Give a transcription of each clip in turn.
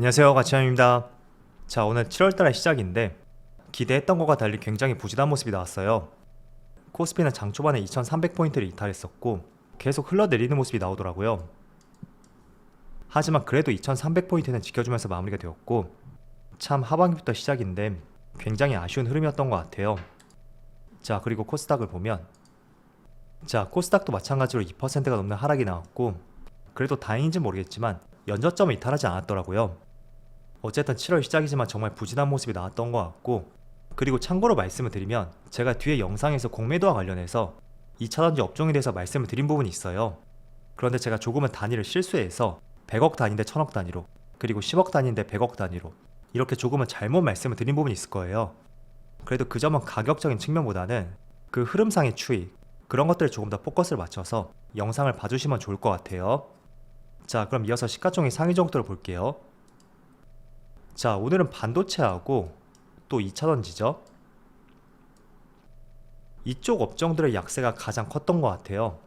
안녕하세요, 가치현입니다. 자, 오늘 7월달의 시작인데 기대했던 것과 달리 굉장히 부진한 모습이 나왔어요. 코스피는 장 초반에 2300포인트를 이탈했었고 계속 흘러내리는 모습이 나오더라고요. 하지만 그래도 2300포인트는 지켜주면서 마무리가 되었고 참 하반기부터 시작인데 굉장히 아쉬운 흐름이었던 것 같아요. 자, 그리고 코스닥을 보면 코스닥도 마찬가지로 2%가 넘는 하락이 나왔고 그래도 다행인지 모르겠지만 연저점을 이탈하지 않았더라고요. 어쨌든 7월 시작이지만 정말 부진한 모습이 나왔던 것 같고, 그리고 참고로 말씀을 드리면 제가 뒤에 영상에서 공매도와 관련해서 2차전지 업종에 대해서 말씀을 드린 부분이 있어요. 그런데 제가 조금은 단위를 실수해서 100억 단위인데 1000억 단위로, 그리고 10억 단위인데 100억 단위로 이렇게 조금은 잘못 말씀을 드린 부분이 있을 거예요. 그래도 그 점은 가격적인 측면보다는 그 흐름상의 추이, 그런 것들에 조금 더 포커스를 맞춰서 영상을 봐주시면 좋을 것 같아요. 자, 그럼 이어서 시가총액 상위 종목들을 볼게요. 자, 오늘은 반도체하고 또 2차전지죠. 이쪽 업종들의 약세가 가장 컸던 것 같아요.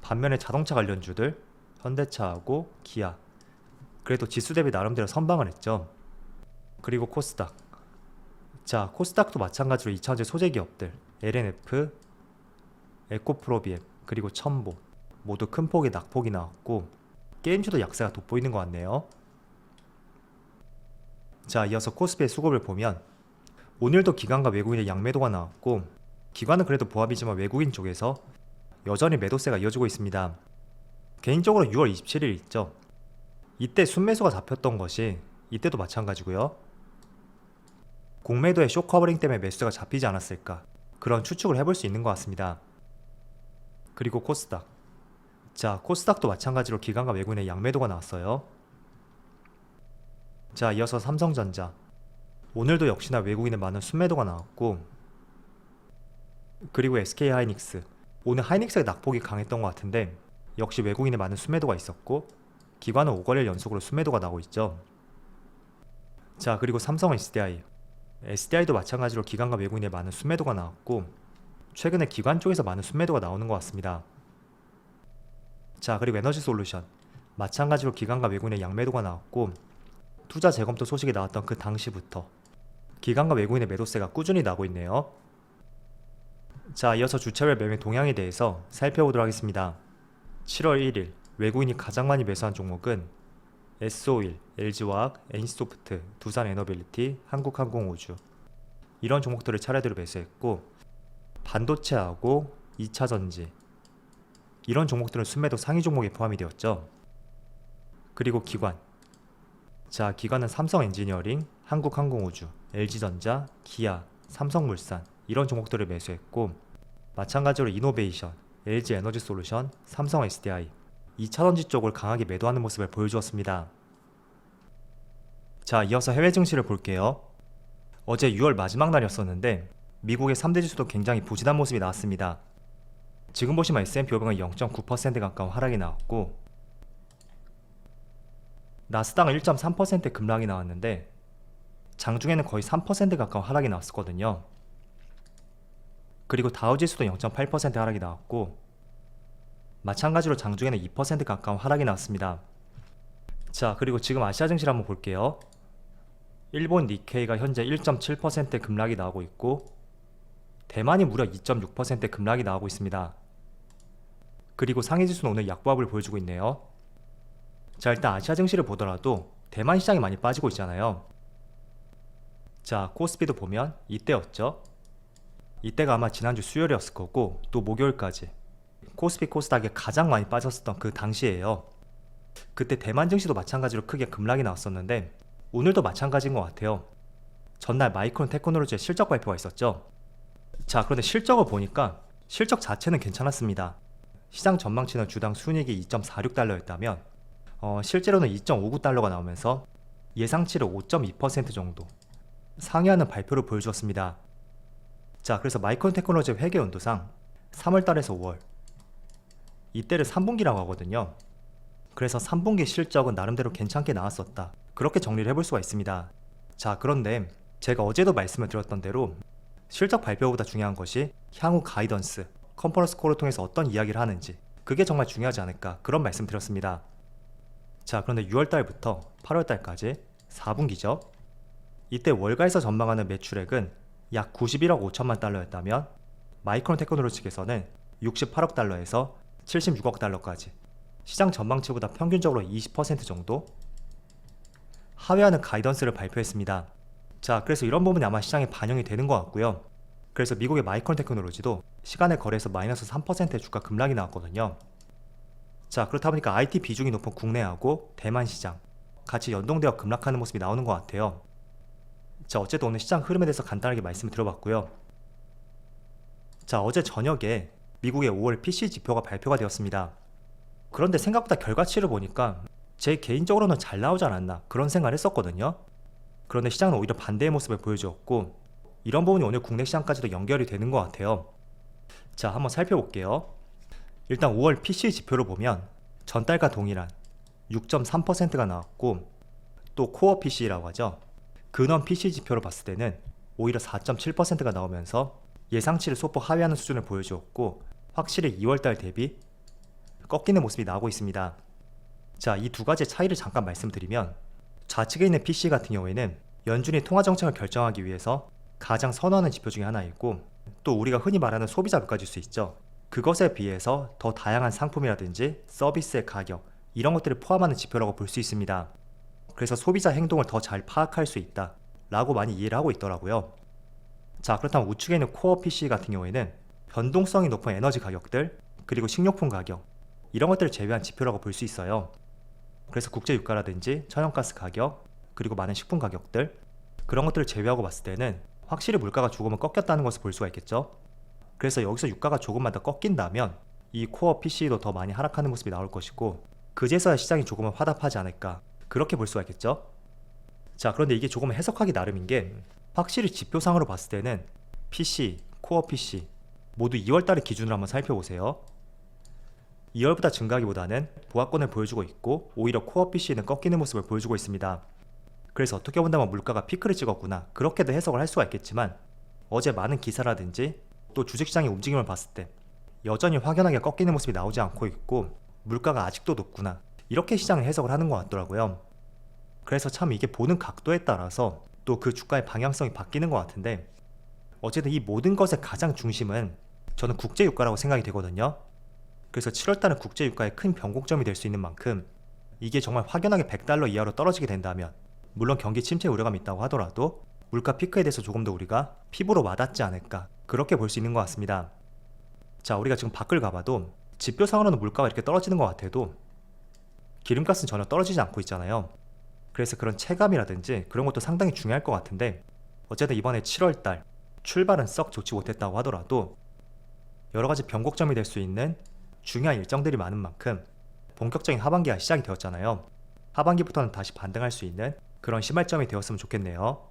반면에 자동차 관련주들, 현대차하고 기아, 그래도 지수 대비 나름대로 선방을 했죠. 그리고 코스닥. 자, 코스닥도 마찬가지로 2차전지 소재기업들, LNF, 에코프로비엠, 그리고 첨보 모두 큰 폭의 낙폭이 나왔고 게임주도 약세가 돋보이는 것 같네요. 자, 이어서 코스피의 수급을 보면 오늘도 기관과 외국인의 양매도가 나왔고 기관은 그래도 보합이지만 외국인 쪽에서 여전히 매도세가 이어지고 있습니다. 개인적으로 6월 27일 있죠. 이때 순매수가 잡혔던 것이 이때도 마찬가지고요. 공매도의 쇼커버링 때문에 매수가 잡히지 않았을까, 그런 추측을 해볼 수 있는 것 같습니다. 그리고 코스닥. 자, 코스닥도 마찬가지로 기관과 외국인의 양매도가 나왔어요. 자, 이어서 삼성전자. 오늘도 역시나 외국인의 많은 순매도가 나왔고, 그리고 SK하이닉스. 오늘 하이닉스의 낙폭이 강했던 것 같은데 역시 외국인의 많은 순매도가 있었고 기관은 5거래일 연속으로 순매도가 나오고 있죠. 자, 그리고 삼성 SDI. SDI도 마찬가지로 기관과 외국인의 많은 순매도가 나왔고 최근에 기관 쪽에서 많은 순매도가 나오는 것 같습니다. 자, 그리고 에너지솔루션. 마찬가지로 기관과 외국인의 양매도가 나왔고 투자 재검토 소식이 나왔던 그 당시부터 기관과 외국인의 매도세가 꾸준히 나고 있네요. 자, 이어서 주차별 매매 동향에 대해서 살펴보도록 하겠습니다. 7월 1일 외국인이 가장 많이 매수한 종목은 S-오일, LG화학, NC소프트, 두산에너빌리티, 한국항공우주 이런 종목들을 차례대로 매수했고 반도체하고 2차전지 이런 종목들은 순매도 상위 종목에 포함이 되었죠. 그리고 기관. 자, 기관은 삼성엔지니어링, 한국항공우주, LG전자, 기아, 삼성물산 이런 종목들을 매수했고 마찬가지로 이노베이션, LG에너지솔루션, 삼성 SDI 2차전지 쪽을 강하게 매도하는 모습을 보여주었습니다. 자, 이어서 해외 증시를 볼게요. 어제 6월 마지막 날이었었는데 미국의 3대 지수도 굉장히 부진한 모습이 나왔습니다. 지금 보시면 S&P 500은 0.9% 가까운 하락이 나왔고 나스닥은 1.3% 급락이 나왔는데 장중에는 거의 3% 가까운 하락이 나왔었거든요. 그리고 다우지수도 0.8% 하락이 나왔고 마찬가지로 장중에는 2% 가까운 하락이 나왔습니다. 자, 그리고 지금 아시아 증시를 한번 볼게요. 일본 니케이가 현재 1.7% 급락이 나오고 있고 대만이 무려 2.6% 급락이 나오고 있습니다. 그리고 상해지수는 오늘 약보합을 보여주고 있네요. 자, 일단 아시아 증시를 보더라도 대만 시장이 많이 빠지고 있잖아요. 자, 코스피도 보면 이때였죠. 이때가 아마 지난주 수요일이었을 거고 또 목요일까지 코스피 코스닥이 가장 많이 빠졌었던 그 당시예요. 그때 대만 증시도 마찬가지로 크게 급락이 나왔었는데 오늘도 마찬가지인 것 같아요. 전날 마이크론 테크놀로지의 실적 발표가 있었죠. 자, 그런데 실적을 보니까 실적 자체는 괜찮았습니다. 시장 전망치는 주당 순이익이 2.46달러였다면 실제로는 2.59달러가 나오면서 예상치를 5.2% 정도 상회하는 발표를 보여주었습니다. 자, 그래서 마이크론 테크놀로지 회계 연도상 3월달에서 5월 이때를 3분기라고 하거든요. 그래서 3분기 실적은 나름대로 괜찮게 나왔었다, 그렇게 정리를 해볼 수가 있습니다. 자, 그런데 제가 어제도 말씀을 드렸던 대로 실적 발표보다 중요한 것이 향후 가이던스, 컨퍼런스 콜을 통해서 어떤 이야기를 하는지, 그게 정말 중요하지 않을까, 그런 말씀 드렸습니다. 자, 그런데 6월달부터 8월달까지 4분기죠. 이때 월가에서 전망하는 매출액은 약 91억 5천만 달러였다면 마이크론 테크놀로지 측에서는 68억 달러에서 76억 달러까지 시장 전망치보다 평균적으로 20% 정도 하회하는 가이던스를 발표했습니다. 자, 그래서 이런 부분이 아마 시장에 반영이 되는 것 같고요. 그래서 미국의 마이크론 테크놀로지도 시간의 거래에서 마이너스 3%의 주가 급락이 나왔거든요. 자, 그렇다 보니까 IT 비중이 높은 국내하고 대만 시장 같이 연동되어 급락하는 모습이 나오는 것 같아요. 자, 어쨌든 오늘 시장 흐름에 대해서 간단하게 말씀을 드려봤고요. 자, 어제 저녁에 미국의 5월 PC 지표가 발표가 되었습니다. 그런데 생각보다 결과치를 보니까 제 개인적으로는 잘 나오지 않았나 그런 생각을 했었거든요. 그런데 시장은 오히려 반대의 모습을 보여주었고 이런 부분이 오늘 국내 시장까지도 연결이 되는 것 같아요. 자, 한번 살펴볼게요. 일단 5월 PC 지표를 보면 전달과 동일한 6.3%가 나왔고 또 코어 PC라고 하죠. 근원 PC 지표를 봤을 때는 오히려 4.7%가 나오면서 예상치를 소폭 하회하는 수준을 보여주었고 확실히 2월달 대비 꺾이는 모습이 나오고 있습니다. 자, 이 두 가지의 차이를 잠깐 말씀드리면 좌측에 있는 PC 같은 경우에는 연준이 통화정책을 결정하기 위해서 가장 선호하는 지표 중에 하나이고 또 우리가 흔히 말하는 소비자 물가지수 있죠. 그것에 비해서 더 다양한 상품이라든지 서비스의 가격 이런 것들을 포함하는 지표라고 볼 수 있습니다. 그래서 소비자 행동을 더 잘 파악할 수 있다 라고 많이 이해를 하고 있더라고요. 자, 그렇다면 우측에 있는 코어 PC 같은 경우에는 변동성이 높은 에너지 가격들 그리고 식료품 가격 이런 것들을 제외한 지표라고 볼 수 있어요. 그래서 국제 유가라든지 천연가스 가격 그리고 많은 식품 가격들 그런 것들을 제외하고 봤을 때는 확실히 물가가 조금은 꺾였다는 것을 볼 수가 있겠죠. 그래서 여기서 유가가 조금만 더 꺾인다면 이 코어 PC도 더 많이 하락하는 모습이 나올 것이고 그제서야 시장이 조금은 화답하지 않을까 그렇게 볼 수가 있겠죠. 자, 그런데 이게 조금 해석하기 나름인 게 확실히 지표상으로 봤을 때는 PC, 코어 PC 모두 2월달을 기준으로 한번 살펴보세요. 2월보다 증가하기보다는 보합권을 보여주고 있고 오히려 코어 PC는 꺾이는 모습을 보여주고 있습니다. 그래서 어떻게 본다면 물가가 피크를 찍었구나 그렇게도 해석을 할 수가 있겠지만 어제 많은 기사라든지 또 주식시장의 움직임을 봤을 때 여전히 확연하게 꺾이는 모습이 나오지 않고 있고 물가가 아직도 높구나 이렇게 시장을 해석을 하는 것 같더라고요. 그래서 참 이게 보는 각도에 따라서 또 그 주가의 방향성이 바뀌는 것 같은데 어쨌든 이 모든 것의 가장 중심은 저는 국제유가라고 생각이 되거든요. 그래서 7월달은 국제유가의 큰 변곡점이 될 수 있는 만큼 이게 정말 확연하게 100달러 이하로 떨어지게 된다면 물론 경기 침체 우려감이 있다고 하더라도 물가 피크에 대해서 조금 더 우리가 피부로 와닿지 않을까 그렇게 볼 수 있는 것 같습니다. 자, 우리가 지금 밖을 가봐도 지표상으로는 물가가 이렇게 떨어지는 것 같아도 기름값은 전혀 떨어지지 않고 있잖아요. 그래서 그런 체감이라든지 그런 것도 상당히 중요할 것 같은데 어쨌든 이번에 7월달 출발은 썩 좋지 못했다고 하더라도 여러가지 변곡점이 될 수 있는 중요한 일정들이 많은 만큼 본격적인 하반기가 시작이 되었잖아요. 하반기부터는 다시 반등할 수 있는 그런 시발점이 되었으면 좋겠네요.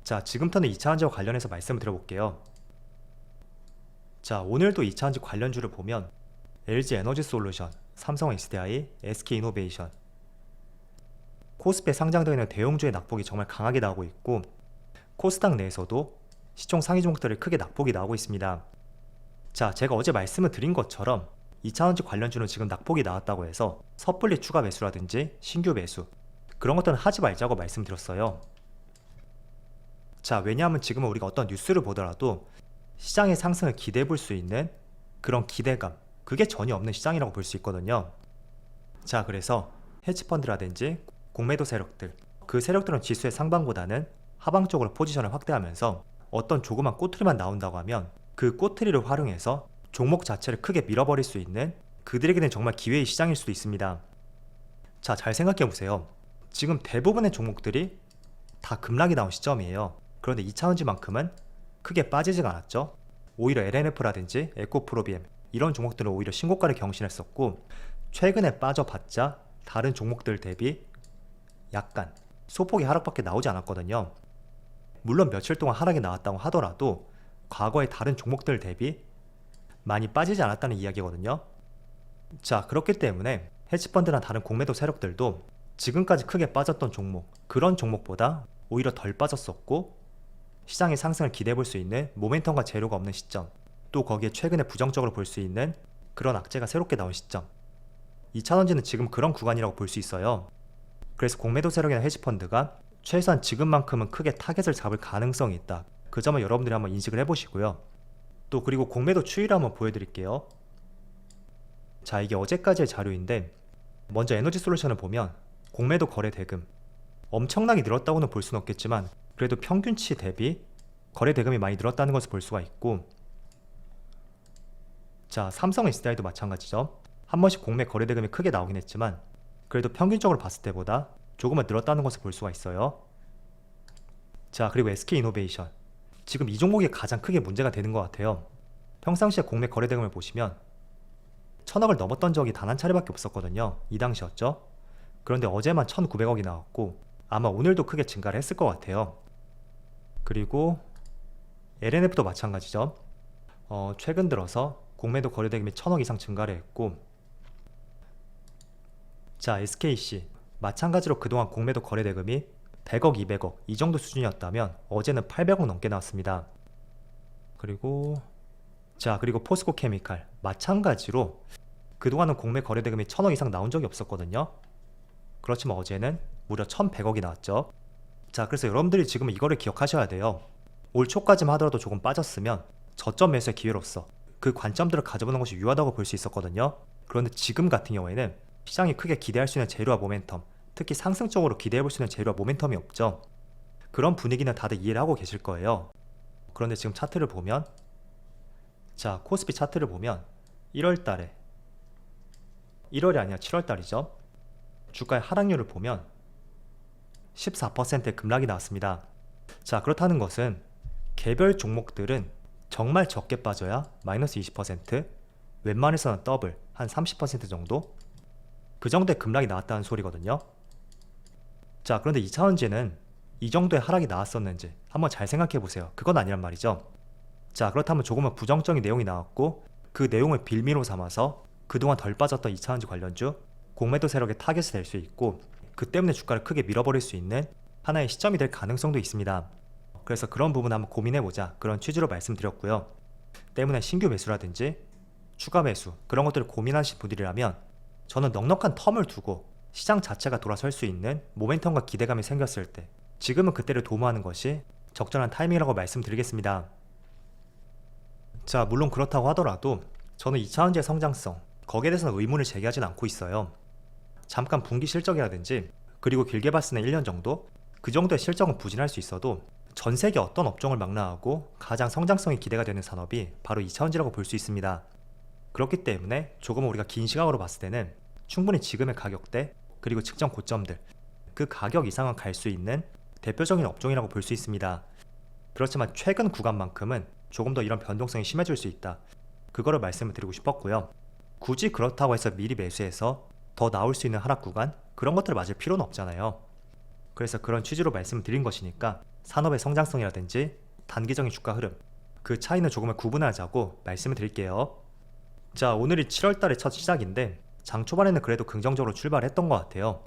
자, 지금부터는 2차전지와 관련해서 말씀을 드려볼게요. 자, 오늘도 2차전지 관련주를 보면 LG 에너지 솔루션, 삼성 SDI, SK 이노베이션 코스피에 상장되어 있는 대형주의 낙폭이 정말 강하게 나오고 있고 코스닥 내에서도 시총 상위 종목들의 크게 낙폭이 나오고 있습니다. 자, 제가 어제 말씀을 드린 것처럼 2차전지 관련주는 지금 낙폭이 나왔다고 해서 섣불리 추가 매수라든지 신규 매수 그런 것들은 하지 말자고 말씀드렸어요. 자, 왜냐하면 지금은 우리가 어떤 뉴스를 보더라도 시장의 상승을 기대해 볼 수 있는 그런 기대감 그게 전혀 없는 시장이라고 볼 수 있거든요. 자, 그래서 헤지펀드라든지 공매도 세력들 그 세력들은 지수의 상방보다는 하방 쪽으로 포지션을 확대하면서 어떤 조그만 꼬투리만 나온다고 하면 그 꼬투리를 활용해서 종목 자체를 크게 밀어버릴 수 있는 그들에게는 정말 기회의 시장일 수도 있습니다. 자, 잘 생각해보세요. 지금 대부분의 종목들이 다 급락이 나온 시점이에요. 그런데 2차전지만큼은 크게 빠지지가 않았죠. 오히려 LNF라든지 에코프로비엠 이런 종목들은 오히려 신고가를 경신했었고 최근에 빠져봤자 다른 종목들 대비 약간 소폭의 하락밖에 나오지 않았거든요. 물론 며칠 동안 하락이 나왔다고 하더라도 과거의 다른 종목들 대비 많이 빠지지 않았다는 이야기거든요. 자, 그렇기 때문에 헤지펀드나 다른 공매도 세력들도 지금까지 크게 빠졌던 종목 그런 종목보다 오히려 덜 빠졌었고 시장의 상승을 기대해 볼 수 있는 모멘텀과 재료가 없는 시점 또 거기에 최근에 부정적으로 볼 수 있는 그런 악재가 새롭게 나온 시점 2차전지는 지금 그런 구간이라고 볼 수 있어요. 그래서 공매도 세력이나 헤지펀드가 최소한 지금만큼은 크게 타겟을 잡을 가능성이 있다. 그 점을 여러분들이 한번 인식을 해보시고요. 또 그리고 공매도 추이를 한번 보여드릴게요. 자, 이게 어제까지의 자료인데 먼저 에너지솔루션을 보면 공매도 거래 대금 엄청나게 늘었다고는 볼 수는 없겠지만 그래도 평균치 대비 거래 대금이 많이 늘었다는 것을 볼 수가 있고, 자, 삼성 SDI도 마찬가지죠. 한 번씩 공매 거래 대금이 크게 나오긴 했지만 그래도 평균적으로 봤을 때보다 조금은 늘었다는 것을 볼 수가 있어요. 자, 그리고 SK이노베이션, 지금 이 종목이 가장 크게 문제가 되는 것 같아요. 평상시에 공매 거래 대금을 보시면 1000억을 넘었던 적이 단 한 차례밖에 없었거든요. 이 당시였죠. 그런데 어제만 1900억이 나왔고 아마 오늘도 크게 증가를 했을 것 같아요. 그리고 LNF도 마찬가지죠. 최근 들어서 공매도 거래 대금이 1000억 이상 증가를 했고, 자, SKC 마찬가지로 그동안 공매도 거래 대금이 100억, 200억 이 정도 수준이었다면 어제는 800억 넘게 나왔습니다. 그리고 포스코 케미칼 마찬가지로 그동안은 공매 거래 대금이 1000억 이상 나온 적이 없었거든요. 그렇지만 어제는 무려 1100억이 나왔죠. 자, 그래서 여러분들이 지금 이거를 기억하셔야 돼요. 올 초까지만 하더라도 조금 빠졌으면 저점 매수의 기회로서 그 관점들을 가져보는 것이 유효하다고 볼 수 있었거든요. 그런데 지금 같은 경우에는 시장이 크게 기대할 수 있는 재료와 모멘텀, 특히 상승적으로 기대해볼 수 있는 재료와 모멘텀이 없죠. 그런 분위기는 다들 이해를 하고 계실 거예요. 그런데 지금 차트를 보면, 자, 코스피 차트를 보면 1월달에 1월이 아니라 7월달이죠. 주가의 하락률을 보면 14%의 급락이 나왔습니다. 자, 그렇다는 것은 개별 종목들은 정말 적게 빠져야 마이너스 20%, 웬만해서는 더블 한 30% 정도, 그 정도의 급락이 나왔다는 소리거든요. 자, 그런데 2차원지는 이 정도의 하락이 나왔었는지 한번 잘 생각해 보세요. 그건 아니란 말이죠. 자, 그렇다면 조금은 부정적인 내용이 나왔고 그 내용을 빌미로 삼아서 그동안 덜 빠졌던 2차원지 관련주 공매도 세력의 타겟이 될 수 있고, 그 때문에 주가를 크게 밀어버릴 수 있는 하나의 시점이 될 가능성도 있습니다. 그래서 그런 부분 한번 고민해보자, 그런 취지로 말씀드렸고요. 때문에 신규 매수라든지 추가 매수 그런 것들을 고민하신 분들이라면 저는 넉넉한 텀을 두고 시장 자체가 돌아설 수 있는 모멘텀과 기대감이 생겼을 때 지금은 그때를 도모하는 것이 적절한 타이밍이라고 말씀드리겠습니다. 자, 물론 그렇다고 하더라도 저는 2차원지의 성장성 거기에 대해서는 의문을 제기하진 않고 있어요. 잠깐 분기 실적이라든지 그리고 길게 봤을 때 1년 정도 그 정도의 실적은 부진할 수 있어도 전 세계 어떤 업종을 망라하고 가장 성장성이 기대가 되는 산업이 바로 2차원지라고 볼 수 있습니다. 그렇기 때문에 조금 우리가 긴 시각으로 봤을 때는 충분히 지금의 가격대 그리고 측정 고점들 그 가격 이상은 갈 수 있는 대표적인 업종이라고 볼 수 있습니다. 그렇지만 최근 구간만큼은 조금 더 이런 변동성이 심해질 수 있다, 그거를 말씀을 드리고 싶었고요. 굳이 그렇다고 해서 미리 매수해서 더 나올 수 있는 하락 구간 그런 것들을 맞을 필요는 없잖아요. 그래서 그런 취지로 말씀을 드린 것이니까 산업의 성장성이라든지 단기적인 주가 흐름 그 차이는 조금은 구분하자고 말씀을 드릴게요. 자, 오늘이 7월달의 첫 시작인데 장 초반에는 그래도 긍정적으로 출발했던 것 같아요.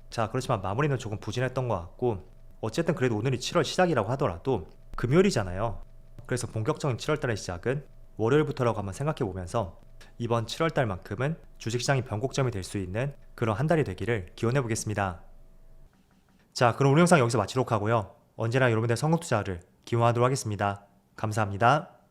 자, 그렇지만 마무리는 조금 부진했던 것 같고, 어쨌든 그래도 오늘이 7월 시작이라고 하더라도 금요일이잖아요. 그래서 본격적인 7월달의 시작은 월요일부터라고 한번 생각해 보면서 이번 7월달만큼은 주식시장이 변곡점이 될 수 있는 그런 한 달이 되기를 기원해 보겠습니다. 자, 그럼 오늘 영상 여기서 마치도록 하고요. 언제나 여러분들의 성공투자를 기원하도록 하겠습니다. 감사합니다.